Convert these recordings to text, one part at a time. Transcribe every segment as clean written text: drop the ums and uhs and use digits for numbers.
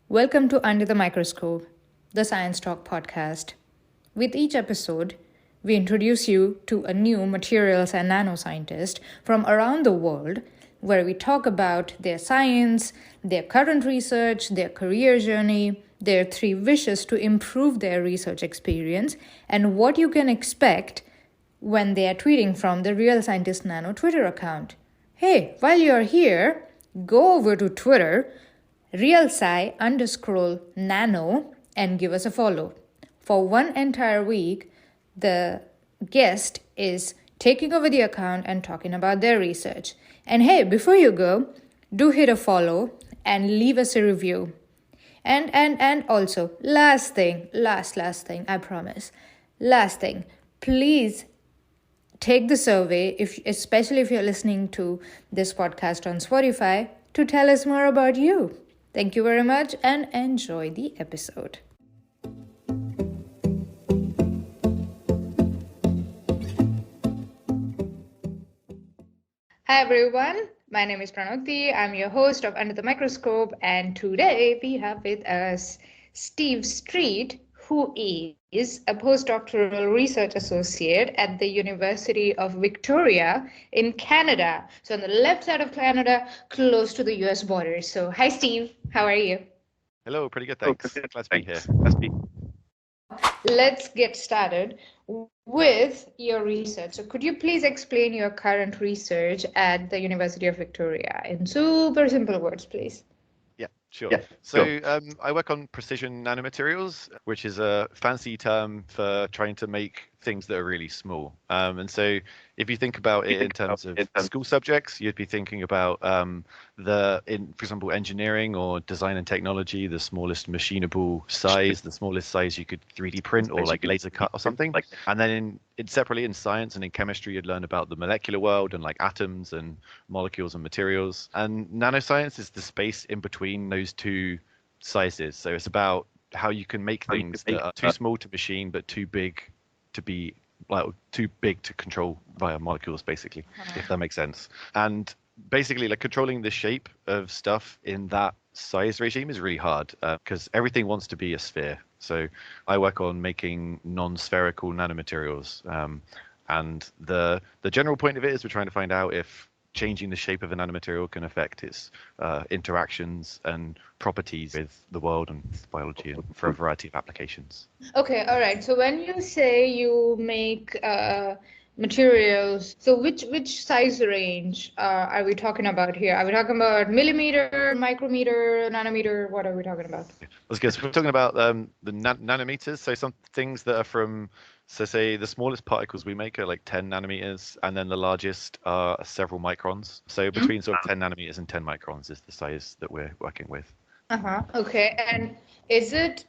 Welcome to Under the Microscope, the Science Talk podcast. With each episode, we introduce you to a new materials and nanoscientist from around the world where we talk about their science, their current research, their career journey, their 3 wishes to improve their research experience, and what you can expect when they are tweeting from the Real Scientist Nano Twitter account. Hey, while you're here, go over to Twitter, realsci_nano, and give us a follow. For one entire week, the guest is taking over the account and talking about their research. And hey, before you go, do hit a follow and leave us a review. And also, last thing, I promise. Last thing, please take the survey, especially if you're listening to this podcast on Spotify, to tell us more about you. Thank you very much and enjoy the episode. Hi everyone, my name is Pranoti. I'm your host of Under the Microscope, and today we have with us Steve Street, who is a postdoctoral research associate at the University of Victoria in Canada. So on the left side of Canada, close to the US border. So hi Steve, how are you? Hello, pretty good, thanks. Glad to be here. Let's get started with your research. So could you please explain your current research at the University of Victoria in super simple words, please? Sure. I work on precision nanomaterials, which is a fancy term for trying to make things that are really small. And so if you think about it in terms of school subjects, you'd be thinking about for example, engineering or design and technology, the smallest machinable size, the smallest size you could 3D print or like laser cut or something. And then separately in science and in chemistry, you'd learn about the molecular world and like atoms and molecules and materials. And nanoscience is the space in between those two sizes. So it's about how you can make things that are too small to machine, but too big to be too big to control via molecules, basically, if that makes sense. And basically, like controlling the shape of stuff in that size regime is really hard because everything wants to be a sphere. So I work on making non-spherical nanomaterials, and the general point of it is we're trying to find out if changing the shape of a nanomaterial can affect its interactions and properties with the world and biology and for a variety of applications. Okay, all right. So when you say you make materials, so which size range are we talking about here? Are we talking about millimeter, micrometer, nanometer? What are we talking about? That's good. So we're talking about the nanometers. So some things that are from, so say the smallest particles we make are like 10 nanometers, and then the largest are several microns. So between sort of 10 nanometers and 10 microns is the size that we're working with. Okay. And is it,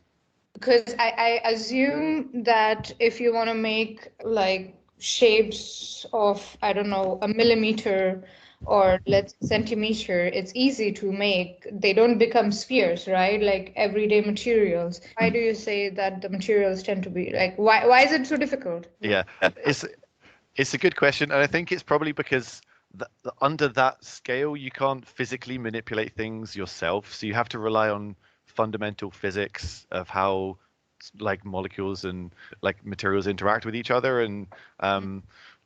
because I assume that if you want to make like shapes of, I don't know, a millimeter or let's centimeter, it's easy to make. They don't become spheres, right? Like everyday materials. Why do you say that the materials tend to be like, why is it so difficult? Yeah, it's a good question. And I think it's probably because under that scale, you can't physically manipulate things yourself. So you have to rely on fundamental physics of how like molecules and like materials interact with each other. And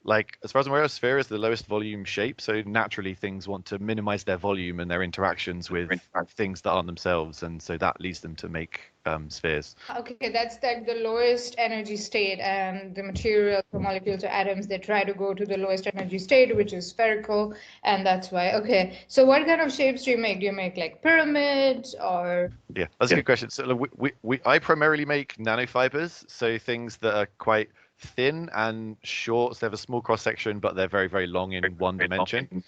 like as far as I'm aware, a sphere is the lowest volume shape. So naturally things want to minimize their volume and their interactions with things that aren't themselves. And so that leads them to make spheres. Okay, that's the lowest energy state, and the material for molecules or atoms, they try to go to the lowest energy state, which is spherical, and that's why. Okay, so what kind of shapes do you make? Do you make like pyramids or? Yeah, that's a good question. So I primarily make nanofibers, so things that are quite thin and short. So they have a small cross section, but they're very, very long in one dimension.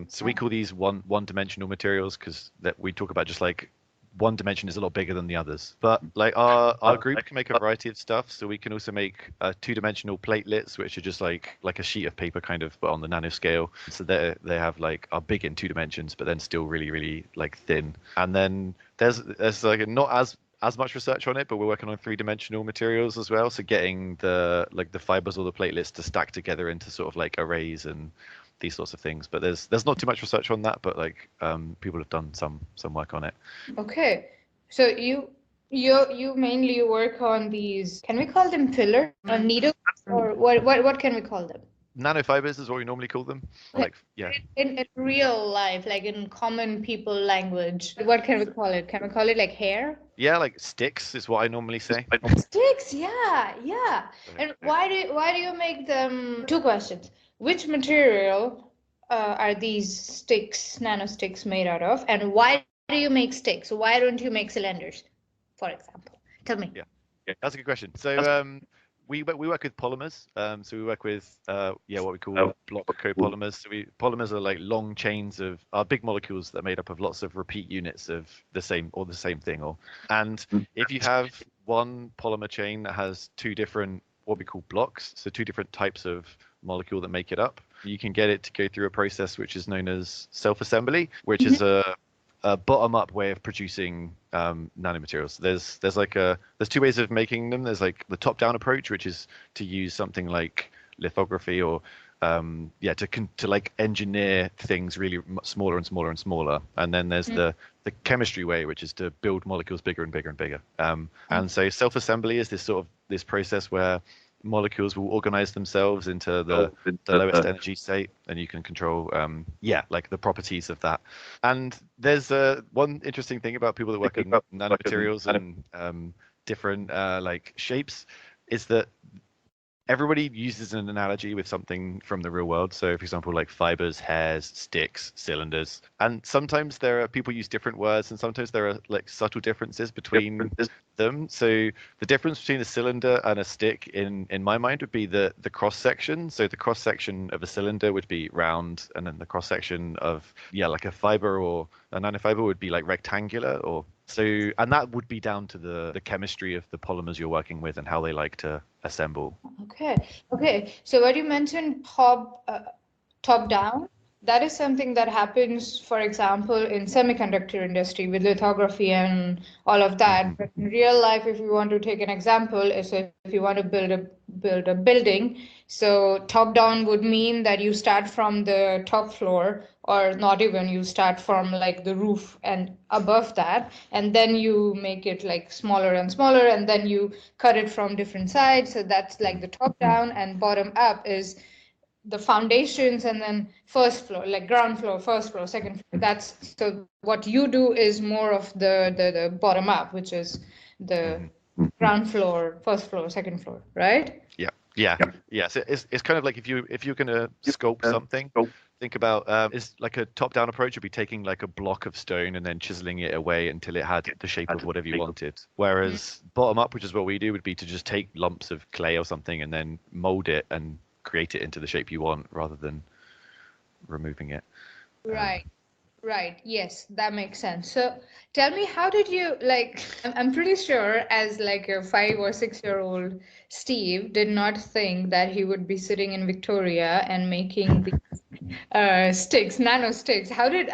So we call these one-dimensional materials because that we talk about just like one dimension is a lot bigger than the others. But like our group can make a variety of stuff. So we can also make 2-dimensional platelets, which are just like a sheet of paper kind of, but on the nanoscale. So they have like are big in 2 dimensions, but then still really, really like thin. And then there's like not as much research on it, but we're working on 3-dimensional materials as well. So getting the fibers or the platelets to stack together into sort of like arrays and these sorts of things. But there's not too much research on that, but like people have done some work on it. Okay, So you mainly work on these, can we call them filler or needle, or what can we call them? Nanofibers is what we normally call them. Like, yeah. In real life, like in common people language, what can we call it? Can we call it like hair? Yeah, like sticks is what I normally say. Sticks, yeah. And why do you make them? Two questions. Which material are these sticks, nano sticks, made out of? And why do you make sticks? Why don't you make cylinders, for example? Tell me. Yeah, that's a good question. So we work with polymers. So we work with what we call block copolymers. So polymers are like long chains of big molecules that are made up of lots of repeat units of the same thing. And if you have one polymer chain that has two different what we call blocks, so two different types of molecule that make it up, you can get it to go through a process which is known as self-assembly, which is a bottom-up way of producing nanomaterials. There's two ways of making them. There's like the top-down approach, which is to use something like lithography or to like engineer things really smaller and smaller and smaller. And then there's the chemistry way, which is to build molecules bigger and bigger and bigger. And so self-assembly is this process where molecules will organize themselves into the lowest energy state, and you can control like the properties of that. And there's one interesting thing about people that work in nanomaterials and different like shapes is that everybody uses an analogy with something from the real world. So, for example, like fibers, hairs, sticks, cylinders. And sometimes people use different words, and sometimes there are like subtle differences between them. So the difference between a cylinder and a stick in my mind would be the cross section. So the cross section of a cylinder would be round, and then the cross section of like a fiber or a nanofiber would be like rectangular and that would be down to the chemistry of the polymers you're working with and how they like to assemble. Okay. So what you mentioned, top down, that is something that happens, for example, in semiconductor industry with lithography and all of that. But in real life, if you want to take an example, is if you want to build a building, so top down would mean that you start from the top floor, or not even, you start from like the roof and above that, and then you make it like smaller and smaller, and then you cut it from different sides. So that's like the top down, and bottom up is the foundations, and then first floor, like ground floor, first floor, second floor. That's so what you do is more of the bottom up, which is the ground floor, first floor, second floor, right? Yeah. So it's kind of like if you're gonna sculpt something, think about it's like a top-down approach would be taking like a block of stone and then chiseling it away until it had the shape of whatever you wanted. Whereas bottom up, which is what we do, would be to just take lumps of clay or something and then mold it and create it into the shape you want rather than removing it. Right. Yes, that makes sense. So tell me, how did you I'm pretty sure as like a 5 or 6-year-old, Steve did not think that he would be sitting in Victoria and making the sticks, nano sticks. How did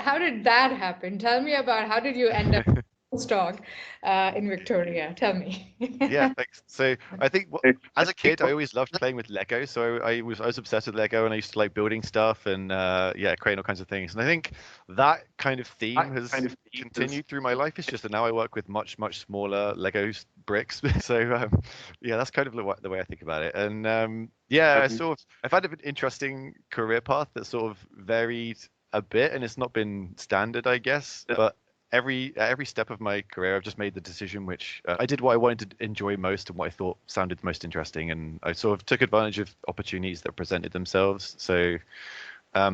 that happen? Tell me about how did you end up Postdoc in Victoria? Tell me. Yeah, thanks. So I think as a kid, I always loved playing with Lego. So I was obsessed with Lego, and I used to like building stuff and creating all kinds of things. And I think that kind of theme has continued through my life. It's just that now I work with much smaller Lego bricks. So that's kind of the way I think about it. And I've had an interesting career path that sort of varied a bit, and it's not been standard, I guess, but every step of my career, I've just made the decision which I did what I wanted to enjoy most and what I thought sounded most interesting, and I sort of took advantage of opportunities that presented themselves. So I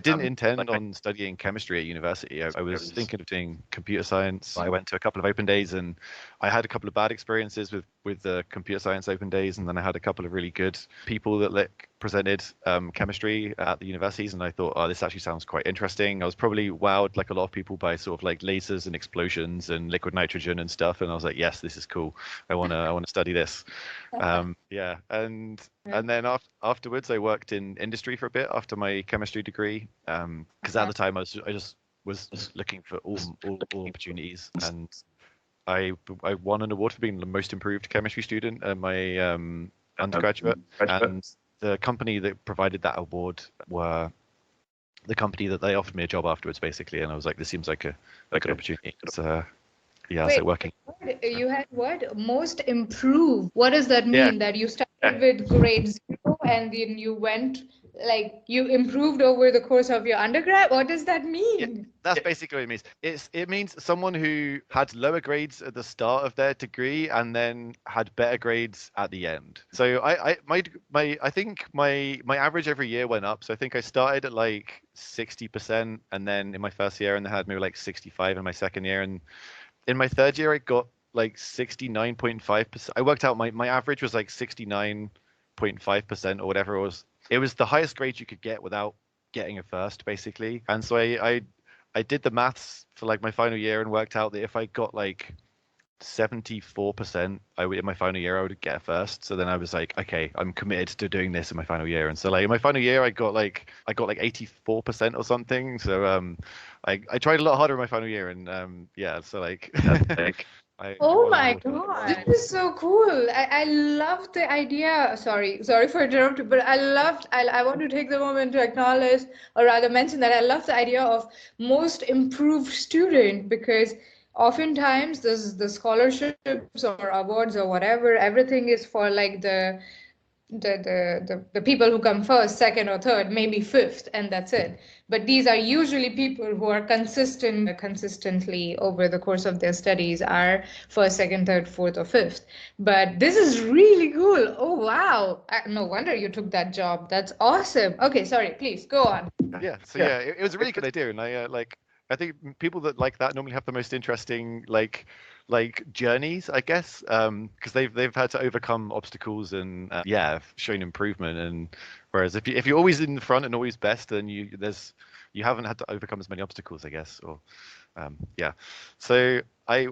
didn't intend on studying chemistry at university. I was thinking of doing computer science. I went to a couple of open days, and I had a couple of bad experiences with the computer science open days, and then I had a couple of really good people that presented chemistry at the universities, and I thought, oh, this actually sounds quite interesting. I was probably wowed, like a lot of people, by sort of like lasers and explosions and liquid nitrogen and stuff, and I was like, yes, this is cool. I want to study this. And then afterwards, I worked in industry for a bit after my chemistry degree, because at the time I just was looking for all opportunities, and I won an award for being the most improved chemistry student at my undergraduate, and the company that provided that award were the company that they offered me a job afterwards, basically, and I was like, this seems like a good opportunity. So yeah, Wait, so working. you had what? Most improved. What does that Yeah, mean? That you started with grade 0 and then you went, like, you improved over the course of your undergrad? What does that yeah, mean? that's basically what it means. It means someone who had lower grades at the start of their degree and then had better grades at the end. So I think my average every year went up. So I think I started at like 60%, and then in my first year, and then had maybe like 65 in my second year, and in my third year I got like 69.5%. I worked out my average was like 69.5% or whatever it was. It was the highest grade you could get without getting a first, basically. And so I did the maths for like my final year and worked out that if I got like 74%, in my final year I would get a first. So then I was like, okay, I'm committed to doing this in my final year. And so like in my final year I got like 84% or something. So I tried a lot harder in my final year, and yeah, so like I Oh won an my award for God, this is so cool. I love the idea. Sorry for interrupting, but I want to take the moment to acknowledge, or rather mention, that I love the idea of most improved student, because oftentimes the scholarships or awards or whatever, everything is for like the people who come first, second, or third, maybe fifth, and that's it. But these are usually people who are consistently over the course of their studies are first, second, third, fourth, or fifth. But this is really cool. Oh wow! No wonder you took that job. That's awesome. Okay, sorry. Please go on. Yeah, so yeah, it was a really good idea, and I think people that like that normally have the most interesting journeys, I guess, because they've had to overcome obstacles and yeah, shown improvement. And whereas if you're always in the front and always best, then you haven't had to overcome as many obstacles, I guess, or yeah. So I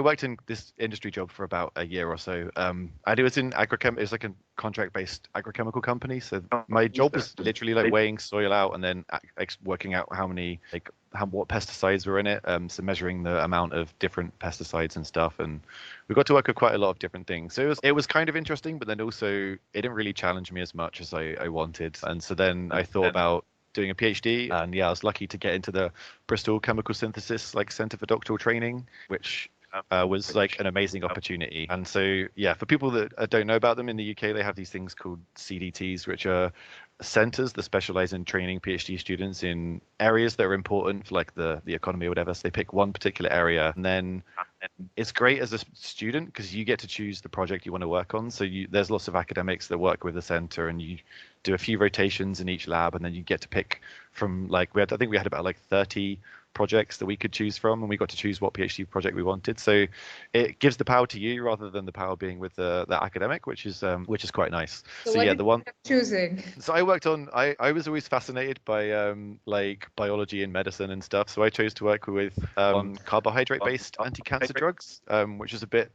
worked in this industry job for about a year or so. And it was in agrochem. It was like a contract-based agrochemical company. So my job was literally like weighing soil out and then working out what pesticides were in it. So measuring the amount of different pesticides and stuff. And we got to work with quite a lot of different things. So it was kind of interesting, but then also it didn't really challenge me as much as I wanted. And so then I thought about doing a PhD, and yeah, I was lucky to get into the Bristol Chemical Synthesis Centre for Doctoral Training, which was like an amazing opportunity. And so yeah, for people that don't know about them, in the UK they have these things called CDTs, which are centres that specialise in training PhD students in areas that are important for like the economy or whatever. So they pick one particular area, and then it's great as a student because you get to choose the project you want to work on. So there's lots of academics that work with the centre, and you do a few rotations in each lab, and then you get to pick from I think we had about like 30 projects that we could choose from, and we got to choose what PhD project we wanted. So it gives the power to you rather than the power being with the academic, which is quite nice. So yeah, the one choosing. So I worked on. I was always fascinated by like biology and medicine and stuff. So I chose to work with carbohydrate-based anti-cancer drugs, which is a bit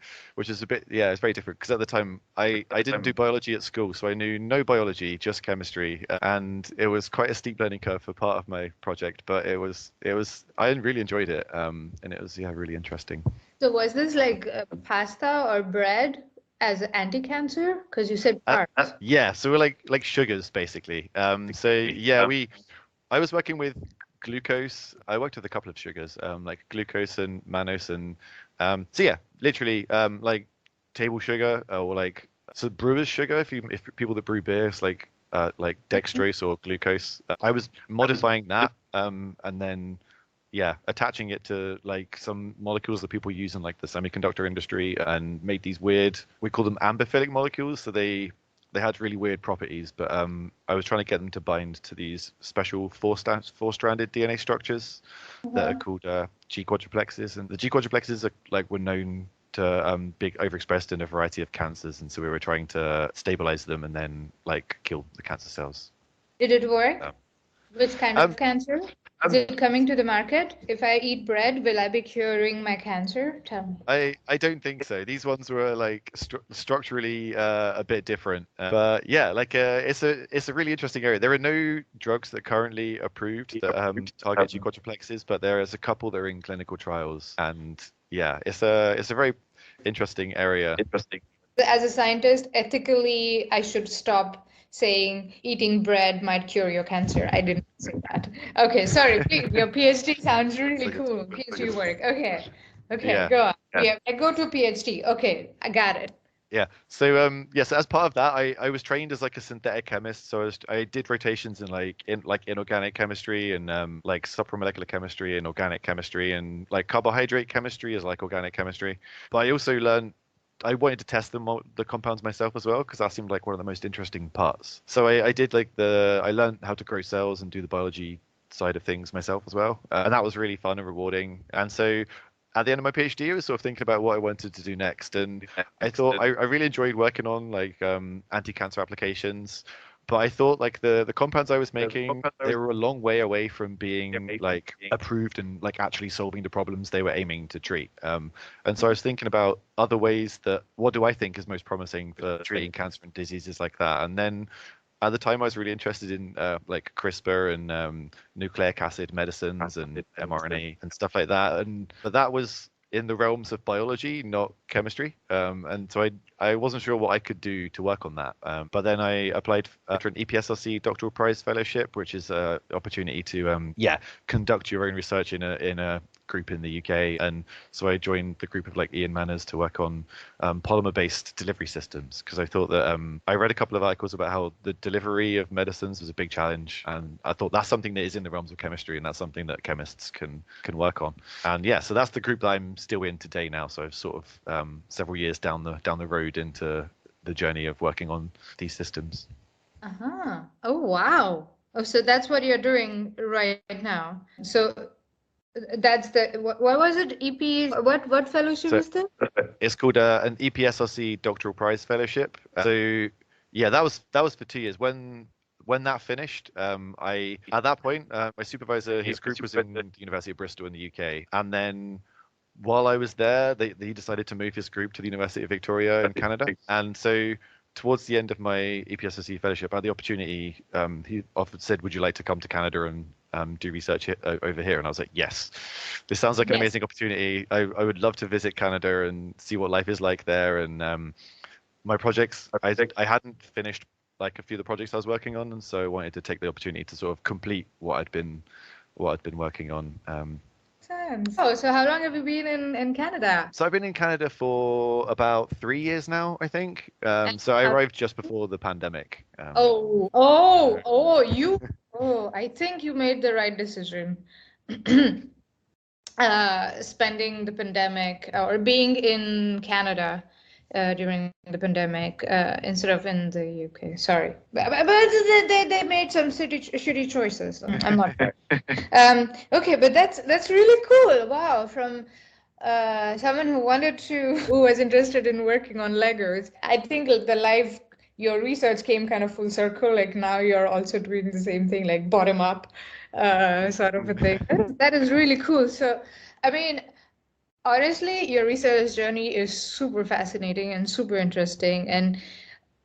yeah, it's very different because at the time I didn't do biology at school, so I knew no biology, just chemistry, and it was quite a steep learning curve for part of my project. But it was I really enjoyed it, and it was really interesting. So was this like pasta or bread as anti-cancer? Because you said carbs. Yeah, so we're like sugars basically. So yeah, I was working with glucose. I worked with a couple of sugars, like glucose and mannose, and so yeah, literally like table sugar or like so brewer's sugar. If people that brew beer, it's like dextrose or glucose. I was modifying that, and then yeah, attaching it to like some molecules that people use in like the semiconductor industry, and made these weird, we call them ambiphilic molecules. So they had really weird properties, but I was trying to get them to bind to these special four-stranded DNA structures that are called G quadruplexes, and the G quadruplexes are were known to be overexpressed in a variety of cancers, and so we were trying to stabilize them and then kill the cancer cells. Did it work? Which kind of cancer? Is it coming to the market? If I eat bread, will I be curing my cancer? Tell me. I don't think so. These ones were structurally a bit different, but yeah, it's a really interesting area. There are no drugs that are currently approved that target G quadruplexes, but there is a couple that are in clinical trials, and yeah, it's a very interesting area. As a scientist, ethically, I should stop saying eating bread might cure your cancer. I didn't say that. Okay, sorry. Please, your PhD sounds really cool. PhD work. Okay, Yeah. go on. Yeah, I go to PhD. Okay, I got it. Yeah. So so as part of that, I was trained as like a synthetic chemist. So I did rotations in inorganic chemistry and like supramolecular chemistry and organic chemistry and like carbohydrate chemistry is like organic chemistry. But I also learned I wanted to test the compounds myself as well because that seemed like one of the most interesting parts. So I did I learned how to grow cells and do the biology side of things myself as well, and that was really fun and rewarding. And so at the end of my PhD, I was sort of thinking about what I wanted to do next, and I thought I really enjoyed working on like anti-cancer applications. But I thought like the compounds I was making, they were a long way away from being like approved and like actually solving the problems they were aiming to treat. And so I was thinking about other ways that what do I think is most promising for treating cancer and diseases like that. And then at the time, I was really interested in like CRISPR and nucleic acid medicines and mRNA and stuff like that. But that was in the realms of biology, not chemistry. And so I wasn't sure what I could do to work on that. But then I applied for an EPSRC doctoral prize fellowship, which is an opportunity to conduct your own research in a group in the UK. And so I joined the group of like Ian Manners to work on polymer-based delivery systems because I thought that I read a couple of articles about how the delivery of medicines was a big challenge, and I thought that's something that is in the realms of chemistry, and that's something that chemists can work on. And yeah, so that's the group that I'm still in today now. So I've sort of several years down the road into the journey of working on these systems. Uh-huh. Oh, wow. Oh, so that's what you're doing right now. So that's what was it? What fellowship is that? It's called an EPSRC doctoral prize fellowship. So yeah, that was for 2 years. When that finished, I at that point my supervisor, his group was in the University of Bristol in the UK, and then while I was there, he decided to move his group to the University of Victoria in Canada, and so towards the end of my EPSRC fellowship, I had the opportunity. He said, "Would you like to come to Canada and do research over here?" And I was like, "Yes, this sounds like an amazing opportunity. I would love to visit Canada and see what life is like there." And my projects, I hadn't finished like a few of the projects I was working on, and so I wanted to take the opportunity to sort of complete what I'd been working on. Oh, so how long have you been in Canada? So I've been in Canada for about 3 years now, I think. So I arrived just before the pandemic. I think you made the right decision. Spending the pandemic or being in Canada during the pandemic instead of in the UK. Sorry, but they made some shitty choices. I'm not sure. Okay, but that's really cool. Wow, from someone who was interested in working on Legos. I think your research came kind of full circle. Like now you're also doing the same thing, like bottom up sort of a thing. That is really cool. So, I mean, honestly, your research journey is super fascinating and super interesting. And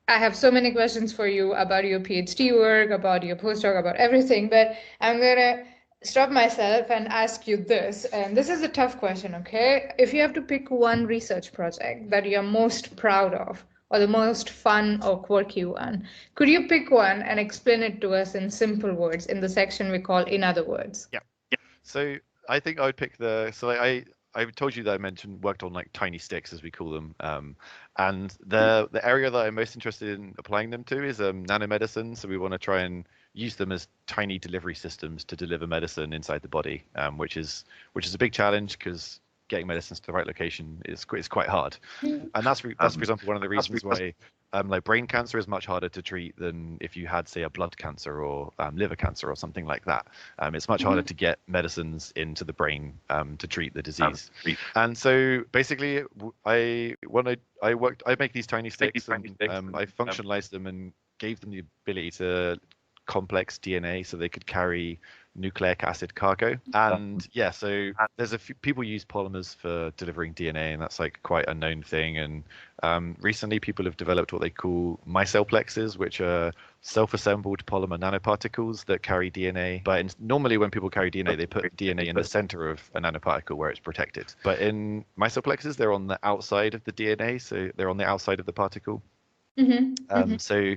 I have so many questions for you about your PhD work, about your postdoc, about everything. But I'm going to stop myself and ask you this. And this is a tough question, okay? If you have to pick one research project that you're most proud of, or the most fun or quirky one, could you pick one and explain it to us in simple words in the section we call In Other Words? Yeah. So I think I would pick I told you that I worked on like tiny sticks as we call them, and the area that I'm most interested in applying them to is nanomedicine. So we want to try and use them as tiny delivery systems to deliver medicine inside the body, which is a big challenge because getting medicines to the right location is quite hard. And that's for example one of the reasons why like brain cancer is much harder to treat than if you had, say, a blood cancer or liver cancer or something like that. It's much harder to get medicines into the brain to treat the disease. And so basically, I make these tiny sticks and I functionalized them and gave them the ability to complex DNA so they could carry nucleic acid cargo. And yeah, so there's a few people use polymers for delivering DNA, and that's like quite a known thing. And recently people have developed what they call micellplexes, which are self-assembled polymer nanoparticles that carry DNA. But normally when people carry DNA, they put DNA in the center of a nanoparticle where it's protected. But in micellplexes, they're on the outside of the DNA, so they're on the outside of the particle. So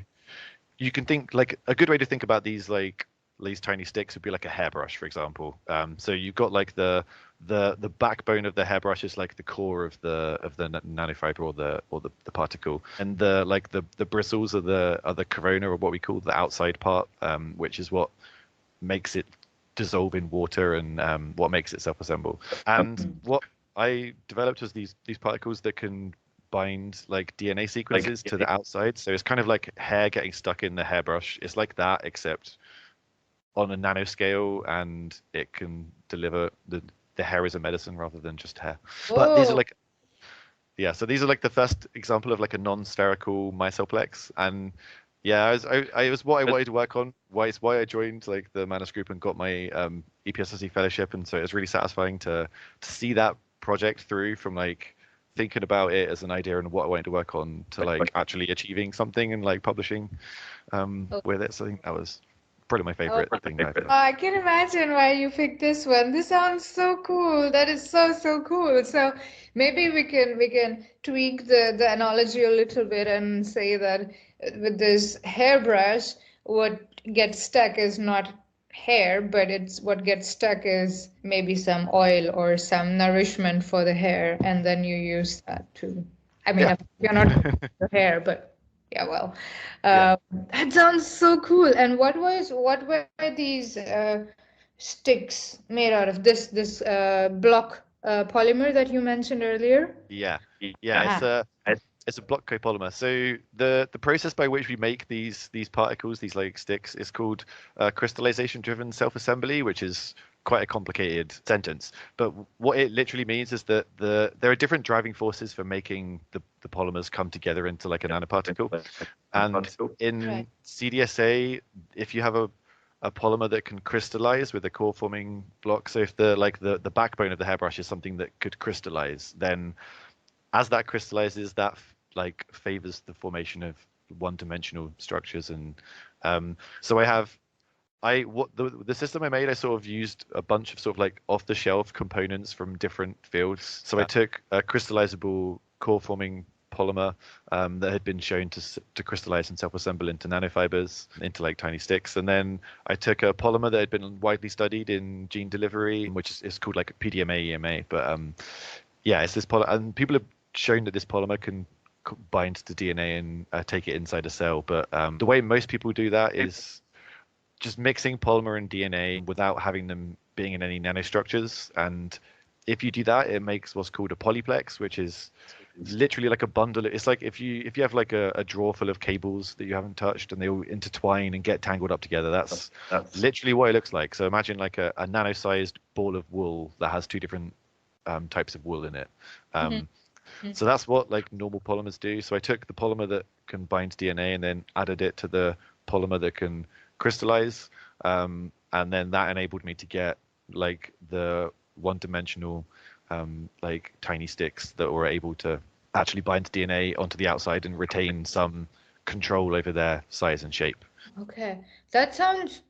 you can think like a good way to think about these like these tiny sticks would be like a hairbrush, for example. So you've got like the backbone of the hairbrush is like the core of the nanofiber or the particle, and the bristles are the corona, or what we call the outside part, which is what makes it dissolve in water and what makes it self-assemble. And what I developed was these particles that can bind like DNA sequences to the outside. So it's kind of like hair getting stuck in the hairbrush. It's like that, except on a nanoscale, and it can deliver the hair as a medicine rather than just hair. Whoa. But these are like, yeah, so these are like the first example of like a non-spherical microplex. And yeah, it was what I wanted to work on. It's why I joined like the Manus group and got my EPSRC fellowship. And so it was really satisfying to see that project through from like thinking about it as an idea and what I wanted to work on to like actually achieving something and like publishing with it. So I think that was probably my favorite thing. I can imagine why you picked this one. This sounds so cool. That is so cool. So maybe we can tweak the analogy a little bit and say that with this hairbrush, what gets stuck is not hair, but it's what gets stuck is maybe some oil or some nourishment for the hair, and then you use that to. I mean, you're not the hair, but. Yeah, well, that sounds so cool. And what were these sticks made out of? This block polymer that you mentioned earlier? Yeah, it's a block copolymer. So the process by which we make these particles, these like sticks, is called crystallization driven self-assembly, which is quite a complicated sentence. But what it literally means is that there are different driving forces for making the polymers come together into like a nanoparticle. And in CDSA, if you have a polymer that can crystallize with a core forming block, so if the backbone of the hairbrush is something that could crystallize, then as that crystallizes, that like favors the formation of one-dimensional structures. And so the system I made, I sort of used a bunch of sort of like off-the-shelf components from different fields. So I took a crystallizable core-forming polymer that had been shown to crystallize and self-assemble into nanofibers, into like tiny sticks. And then I took a polymer that had been widely studied in gene delivery, which is called like PDMA EMA. But yeah, it's this polymer, and people have shown that this polymer can bind to DNA and take it inside a cell. But the way most people do that is just mixing polymer and DNA without having them being in any nanostructures. And if you do that, it makes what's called a polyplex, which is literally like a bundle. It's like if you have like a drawer full of cables that you haven't touched and they all intertwine and get tangled up together. That's literally what it looks like. So imagine like a nano-sized ball of wool that has two different types of wool in it. So that's what like normal polymers do. So I took the polymer that can bind DNA and then added it to the polymer that can crystallize, and then that enabled me to get like the one-dimensional like tiny sticks that were able to actually bind DNA onto the outside and retain some control over their size and shape. Okay, that sounds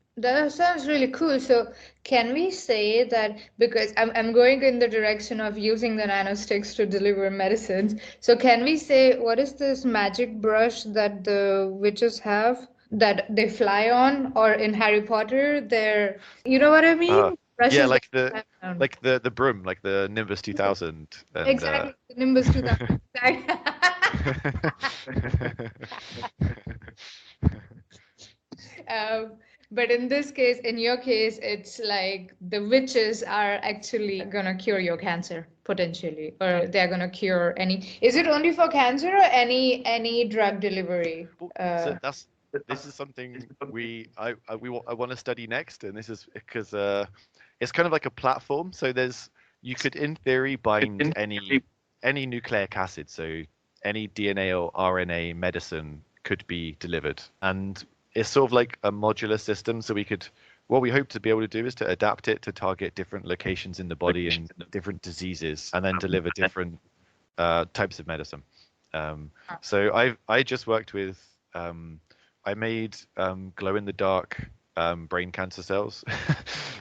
really cool. So can we say that, because I'm going in the direction of using the nanosticks to deliver medicines, so can we say, what is this magic brush that the witches have that they fly on, or in Harry Potter they're, you know what I mean? Yeah, like the broom, like the Nimbus 2000. And, exactly, the Nimbus 2000. But in this case, in your case, it's like the witches are actually gonna cure your cancer potentially, or they're gonna cure any. Is it only for cancer or any drug delivery? So this is something I want to study next, and this is because it's kind of like a platform. So you could in theory bind any nucleic acid, so any DNA or RNA medicine could be delivered, and it's sort of like a modular system. So what we hope to be able to do is to adapt it to target different locations in the body and different diseases, and then deliver different types of medicine. So I just worked with I made glow-in-the-dark brain cancer cells,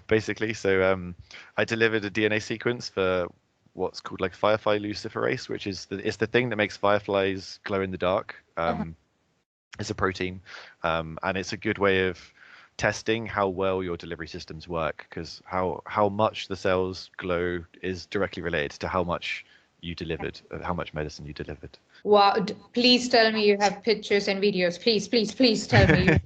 basically. So I delivered a DNA sequence for what's called like firefly luciferase, which is it's the thing that makes fireflies glow in the dark. It's a protein, and it's a good way of testing how well your delivery systems work, because how much the cells glow is directly related to how much you delivered, how much medicine you delivered. Wow, please tell me you have pictures and videos. Please tell me.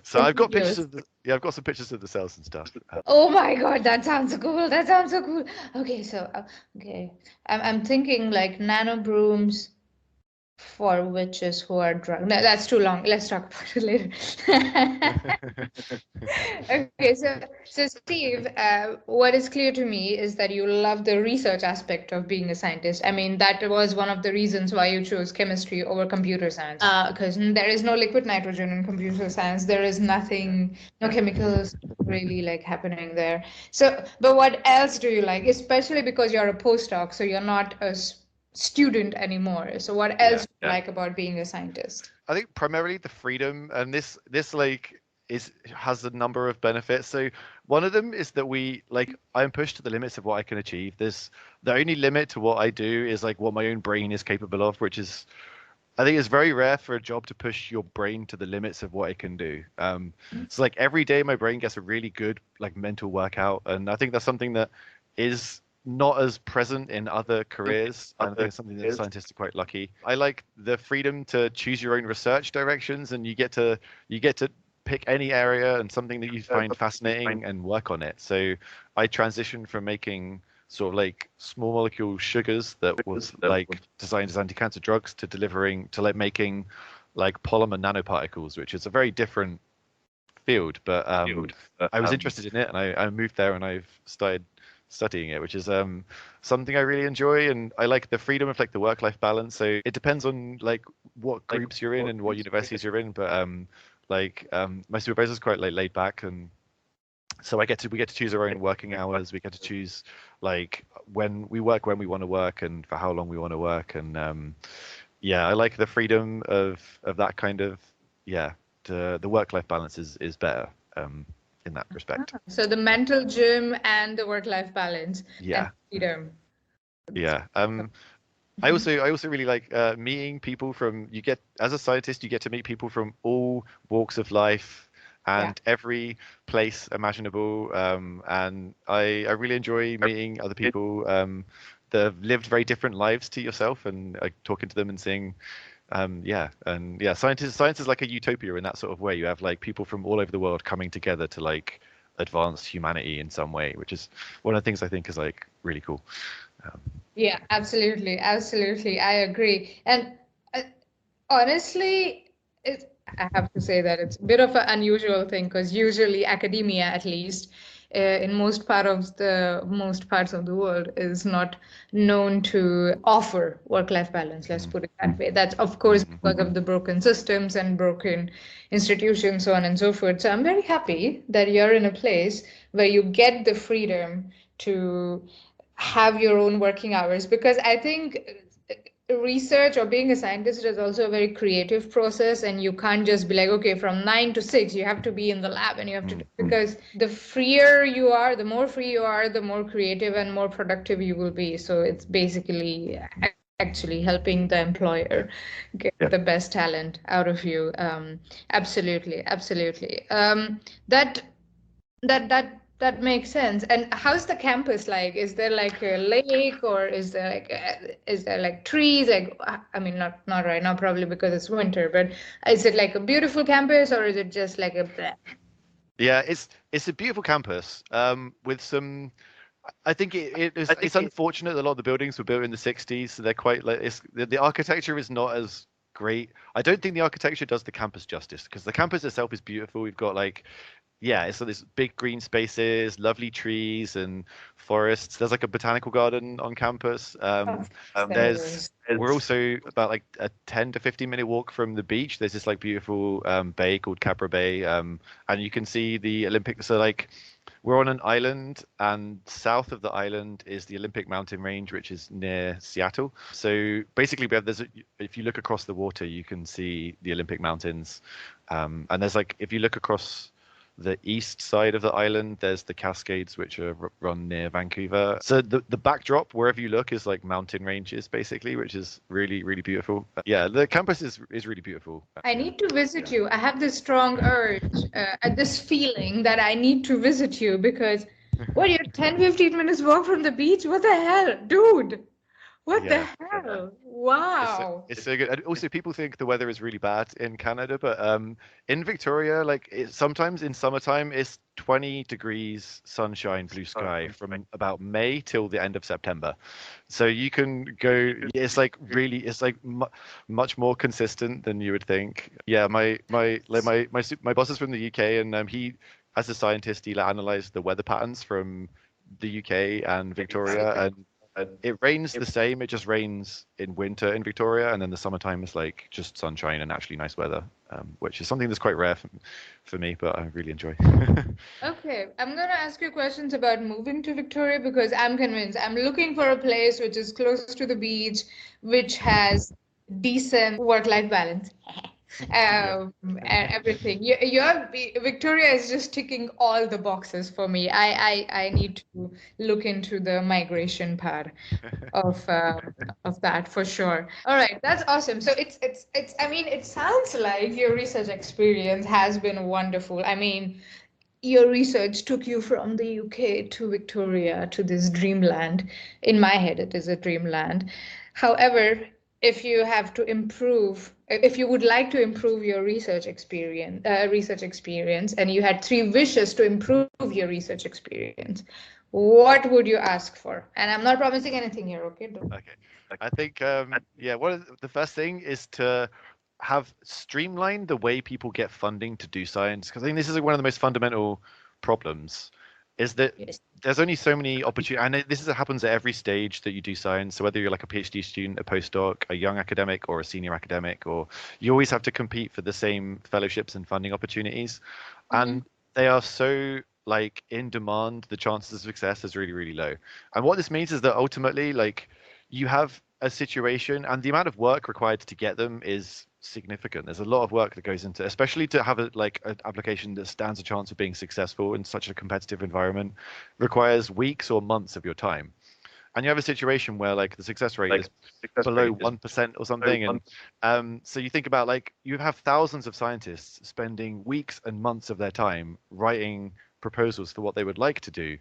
So I've got pictures of I've got some pictures of the cells and stuff. Oh my God, that sounds so cool. That sounds so cool. Okay, so okay, I'm thinking like nano brooms for witches who are drunk. No, that's too long. Let's talk about it later. Okay, so Steve, what is clear to me is that you love the research aspect of being a scientist. I mean, that was one of the reasons why you chose chemistry over computer science. Because there is no liquid nitrogen in computer science. There is nothing, no chemicals really like happening there. So, but what else do you like? Especially because you're a postdoc, so you're not a student anymore. So what else do you like about being a scientist? I think primarily the freedom, and this like has a number of benefits. So one of them is that I'm pushed to the limits of what I can achieve. There's the only limit to what I do is like what my own brain is capable of, which is, I think it's very rare for a job to push your brain to the limits of what it can do. So like every day my brain gets a really good like mental workout, and I think that's something that is not as present in other careers. I think it's something that scientists are quite lucky. I like the freedom to choose your own research directions, and you get to pick any area and something that you find fascinating and work on it. So I transitioned from making sort of like small molecule sugars that was like designed as anti-cancer drugs to delivering to like making like polymer nanoparticles, which is a very different field. But I was interested in it, and I moved there, and I've started studying it, which is something I really enjoy. And I like the freedom of like the work-life balance. So it depends on like what groups you're in and what universities you're in. But my supervisor's quite like laid back, and so we get to choose our own working hours. We get to choose like when we want to work and for how long we want to work. And I like the freedom of that kind of the work-life balance is better in that respect. So the mental gym and the work-life balance. Yeah. And freedom. Yeah. I also really like meeting people as a scientist, you get to meet people from all walks of life and every place imaginable. And I really enjoy meeting other people that have lived very different lives to yourself, and talking to them and seeing science is like a utopia in that sort of way. You have like people from all over the world coming together to like advance humanity in some way, which is one of the things I think is like really cool. Yeah, absolutely. I agree. And honestly, I have to say that it's a bit of an unusual thing, because usually academia, at least, in most parts of the world, is not known to offer work-life balance. Let's put it that way. That's of course because of the broken systems and broken institutions, so on and so forth. So I'm very happy that you're in a place where you get the freedom to have your own working hours, because I think research or being a scientist is also a very creative process, and you can't just be like, okay, from 9 to 6 you have to be in the lab, and you have to because the freer you are, the more free you are, the more creative and more productive you will be. So it's basically actually helping the employer get the best talent out of you. Absolutely. That makes sense. And how's the campus like? Is there like a lake, or is there like trees? Like, I mean, not right now, probably because it's winter. But is it like a beautiful campus, or is it just like a? Yeah, it's a beautiful campus with some. I think it's unfortunate that a lot of the buildings were built in the 60s, so they're quite like the architecture is not as great. I don't think the architecture does the campus justice, because the campus itself is beautiful. We've got like so there's big green spaces, lovely trees and forests. There's like a botanical garden on campus. We're also about like a 10 to 15-minute walk from the beach. There's this like beautiful bay called Capra Bay, and you can see the Olympic. So like we're on an island, and south of the island is the Olympic mountain range, which is near Seattle. So basically, if you look across the water, you can see the Olympic mountains, and there's like if you look across the east side of the island, there's the Cascades, which are run near Vancouver. So the backdrop, wherever you look, is like mountain ranges, basically, which is really, really beautiful. Yeah, the campus is really beautiful. I need to visit you. I have this strong urge, this feeling that I need to visit you because, what, you're 10, 15 minutes walk from the beach? What the hell? Dude, what the hell? Wow. It's so good. And also, people think the weather is really bad in Canada, but in Victoria, like sometimes in summertime, it's 20 degrees, sunshine, blue sky from about May till the end of September. So you can go. It's like really, it's like much more consistent than you would think. Yeah, my boss is from the UK, and he, as a scientist, he analyzed the weather patterns from the UK and Victoria, and it rains the same. It just rains in winter in Victoria, and then the summertime is like just sunshine and actually nice weather, which is something that's quite rare for me, but I really enjoy. Okay, I'm going to ask you questions about moving to Victoria because I'm convinced. I'm looking for a place which is close to the beach, which has decent work-life balance. And everything. Victoria is just ticking all the boxes for me. I need to look into the migration part of that for sure. All right, that's awesome. So it's I mean, it sounds like your research experience has been wonderful. I mean, your research took you from the UK to Victoria to this dreamland. In my head, it is a dreamland. However, if you have to improve, if you would like to improve your research experience, and you had 3 wishes to improve your research experience, what would you ask for? And I'm not promising anything here, okay? Okay. I think the first thing is to have streamlined the way people get funding to do science, because I think this is one of the most fundamental problems, is that there's only so many opportunities, and happens at every stage that you do science. So whether you're like a PhD student, a postdoc, a young academic, or a senior academic, or you always have to compete for the same fellowships and funding opportunities, and they are so like in demand. The chances of success is really, really low. And what this means is that ultimately, like, you have a situation, and the amount of work required to get them is significant. There's a lot of work that goes into, especially to have an application that stands a chance of being successful in such a competitive environment, requires weeks or months of your time. And you have a situation where like the success rate is below 1% or something. And so you think about, like, you have thousands of scientists spending weeks and months of their time writing proposals for what they would like to do,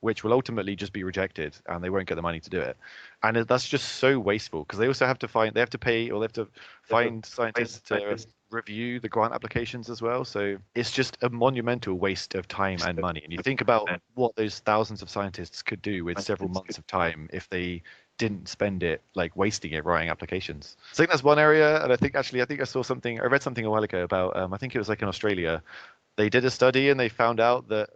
which will ultimately just be rejected, and they won't get the money to do it. And that's just so wasteful, because they also have to pay, or they have to find scientists to review the grant applications as well. So it's just a monumental waste of time and money. And you think about what those thousands of scientists could do with several months of time if they didn't spend it like wasting it writing applications. So I think that's one area. And I think I read something a while ago about, I think it was like in Australia, they did a study and they found out that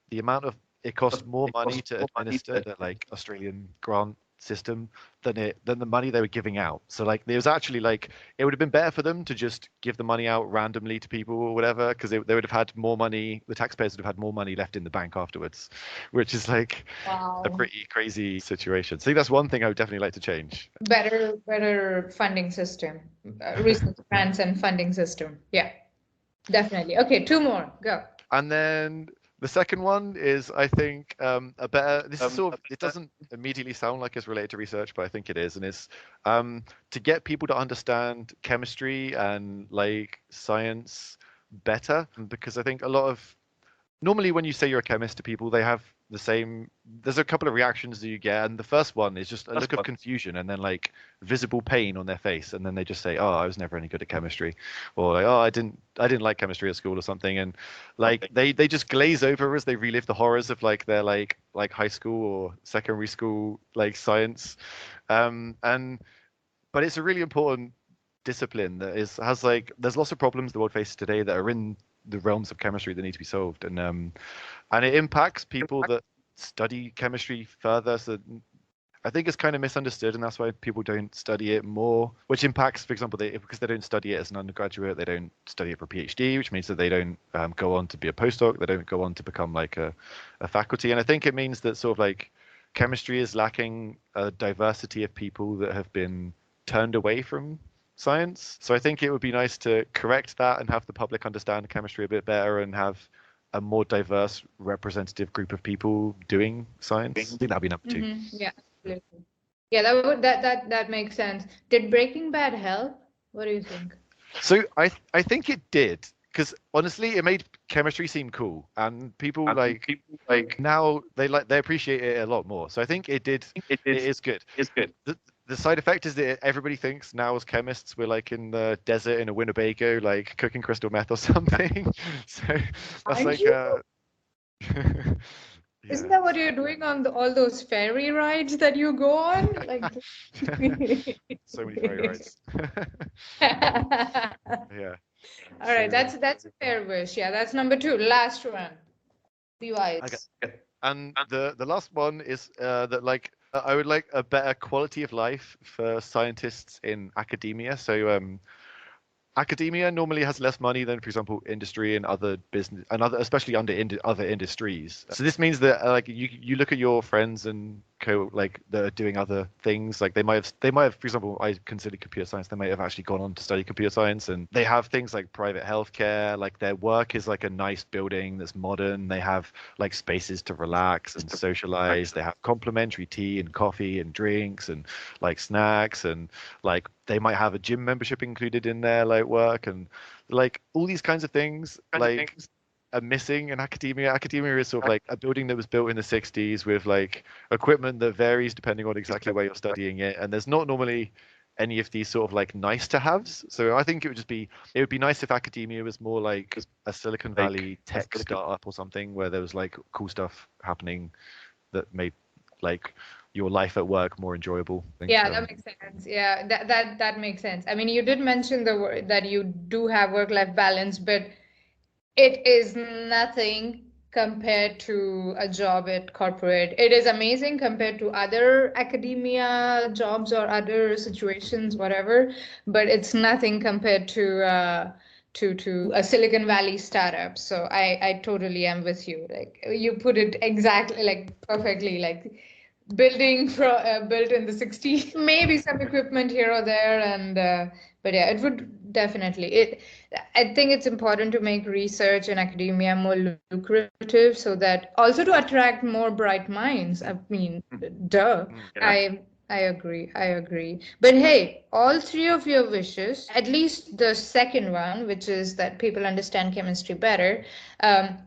the amount of it cost more money to administer the like Australian grant system than the money they were giving out. So like there was actually like, it would have been better for them to just give the money out randomly to people or whatever, because they would have had more money, the taxpayers would have had more money left in the bank afterwards, which is like a pretty crazy situation. So I think that's one thing I would definitely like to change. Better funding system, research grants and funding system. Yeah, definitely. Okay, 2 more, go. And then the second one is, I think, a better. This is sort of. It doesn't immediately sound like it's related to research, but I think it is, and it's to get people to understand chemistry and like science better, because I think a lot of normally when you say you're a chemist to people, they have the same. There's a couple of reactions that you get, and the first one is just a look of confusion and then like visible pain on their face, and then they just say, "Oh, I was never any good at chemistry," or like, "Oh, I didn't like chemistry at school," or something, and like they just glaze over as they relive the horrors of like their like high school or secondary school like science, but it's a really important discipline that has like there's lots of problems the world faces today that are in the realms of chemistry that need to be solved, and it impacts people that study chemistry further. So I think it's kind of misunderstood, and that's why people don't study it more, which impacts, for example, because they don't study it as an undergraduate, they don't study it for a PhD, which means that they don't go on to be a postdoc, they don't go on to become like a faculty. And I think it means that sort of like chemistry is lacking a diversity of people that have been turned away from science. So I think it would be nice to correct that and have the public understand chemistry a bit better, and have a more diverse representative group of people doing science. I think that'd be number 2. Yeah, absolutely. Yeah, that makes sense. Did Breaking Bad help? What do you think? So I think it did, because honestly, it made chemistry seem cool, and people now they appreciate it a lot more. So I think it did. It is good. It's good. The side effect is that everybody thinks now as chemists we're like in the desert in a Winnebago, like cooking crystal meth or something. So that's Isn't that what you're doing on all those ferry rides that you go on? Like so many ferry rides. Yeah. All right, that's a fair wish. Yeah, that's number 2. Last one. Be wise. Okay. And the last one is that I would like a better quality of life for scientists in academia. So academia normally has less money than, for example, industry and other business and especially other industries. So this means that you look at your friends and that are doing other things. Like they might have, for example, I consider computer science. They might have actually gone on to study computer science, and they have things like private healthcare. Like their work is like a nice building that's modern. They have like spaces to relax and socialize. They have complimentary tea and coffee and drinks and like snacks, and like they might have a gym membership included in their like work, and like all these kinds of things are missing in academia. Academia is sort of like a building that was built in the 60s with like equipment that varies depending on exactly where you're studying it, and there's not normally any of these sort of like nice to haves. So I think it would be nice if academia was more like a Silicon Valley tech startup or something, where there was like cool stuff happening that made like your life at work more enjoyable. Yeah, that makes sense. Yeah, that makes sense. I mean, you did mention that you do have work-life balance, but it is nothing compared to a job at corporate. It is amazing compared to other academia jobs or other situations, whatever, but it's nothing compared to a Silicon Valley startup. So I totally am with you. Like you put it exactly, like perfectly, like built in the 60s, maybe some equipment here or there, and but yeah, it would definitely I think it's important to make research in academia more lucrative, so that also to attract more bright minds. I mean, duh. Yeah. I agree. But hey, all 3 of your wishes, at least the second one, which is that people understand chemistry better,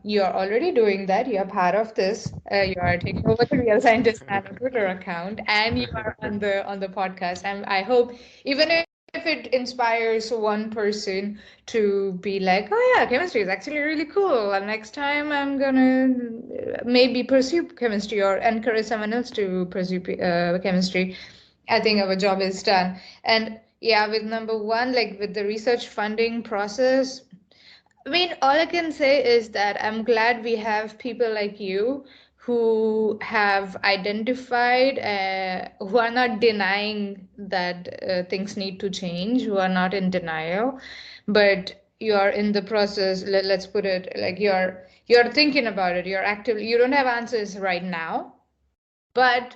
you are already doing that. You are part of this. You are taking over the Real Scientist Nano Twitter account, and you are on the podcast. And I hope even if it inspires one person to be like, oh yeah, chemistry is actually really cool, and next time I'm gonna maybe pursue chemistry or encourage someone else to pursue chemistry, I think our job is done. And yeah, with number 1, like with the research funding process, I mean, all I can say is that I'm glad we have people like you who have identified, who are not denying that things need to change, who are not in denial, but you are in the process. Let's put it like you're thinking about it. You're actively. You don't have answers right now, but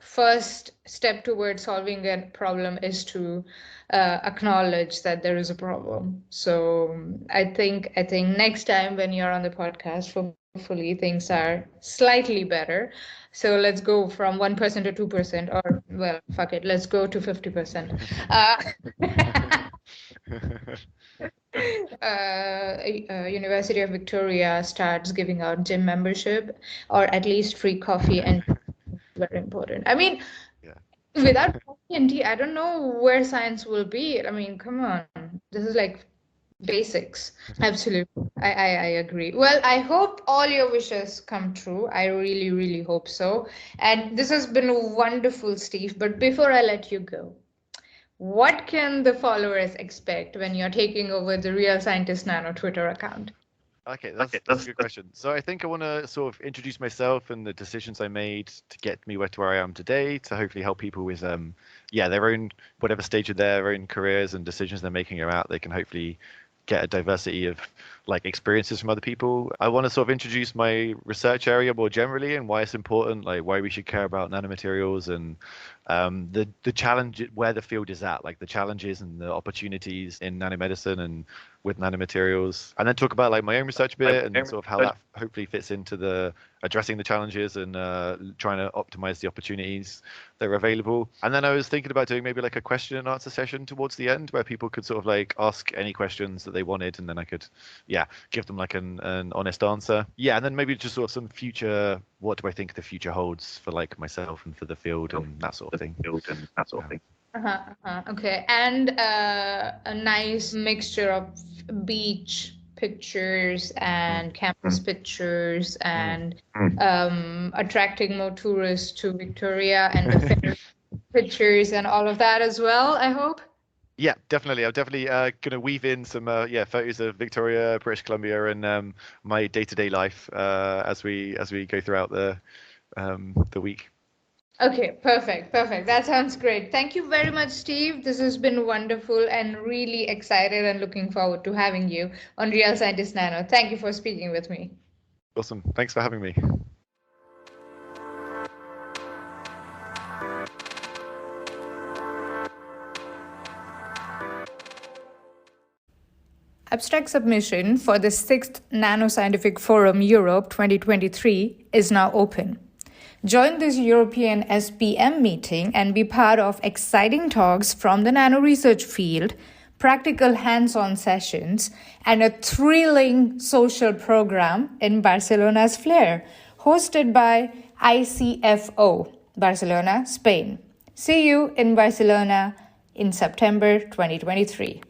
first step towards solving a problem is to acknowledge that there is a problem. So I think next time when you're on the podcast, hopefully things are slightly better. So let's go from 1% to 2%, or well, fuck it, let's go to 50%. University of Victoria starts giving out gym membership, or at least free coffee, and very important. I mean, without coffee and tea, I don't know where science will be. I mean, come on, this is like basics. Absolutely, I agree. Well, I hope all your wishes come true. I really, really hope so. And this has been wonderful, Steve. But before I let you go, what can the followers expect when you're taking over the Real Scientist Nano Twitter account? Okay, that's a good question. So I think I want to sort of introduce myself and the decisions I made to get me to where I am today, to hopefully help people with their own, whatever stage of their own careers and decisions they're making are at. They can hopefully get a diversity of like experiences from other people. I want to sort of introduce my research area more generally and why it's important, like why we should care about nanomaterials and the challenge where the field is at, like the challenges and the opportunities in nanomedicine and with nanomaterials, and then talk about like my own research bit and sort of how that hopefully fits into the addressing the challenges and trying to optimize the opportunities that are available. And then I was thinking about doing maybe like a question and answer session towards the end where people could sort of like ask any questions that they wanted, and then I could, give them like an honest answer. Yeah, and then maybe just sort of some future, what do I think the future holds for like myself and for the field and that sort of thing. Okay, and a nice mixture of beach pictures and campus pictures and attracting more tourists to Victoria and the fair pictures and all of that as well, I hope. Yeah, definitely. I'm definitely going to weave in some photos of Victoria, British Columbia, and my day-to-day life as we go throughout the week. Okay, perfect. That sounds great. Thank you very much, Steve. This has been wonderful and really excited and looking forward to having you on Real Scientist Nano. Thank you for speaking with me. Awesome. Thanks for having me. Abstract submission for the 6th Nanoscientific Forum Europe 2023 is now open. Join this European SPM meeting and be part of exciting talks from the nanoresearch field, practical hands-on sessions, and a thrilling social program in Barcelona's Flair, hosted by ICFO, Barcelona, Spain. See you in Barcelona in September 2023.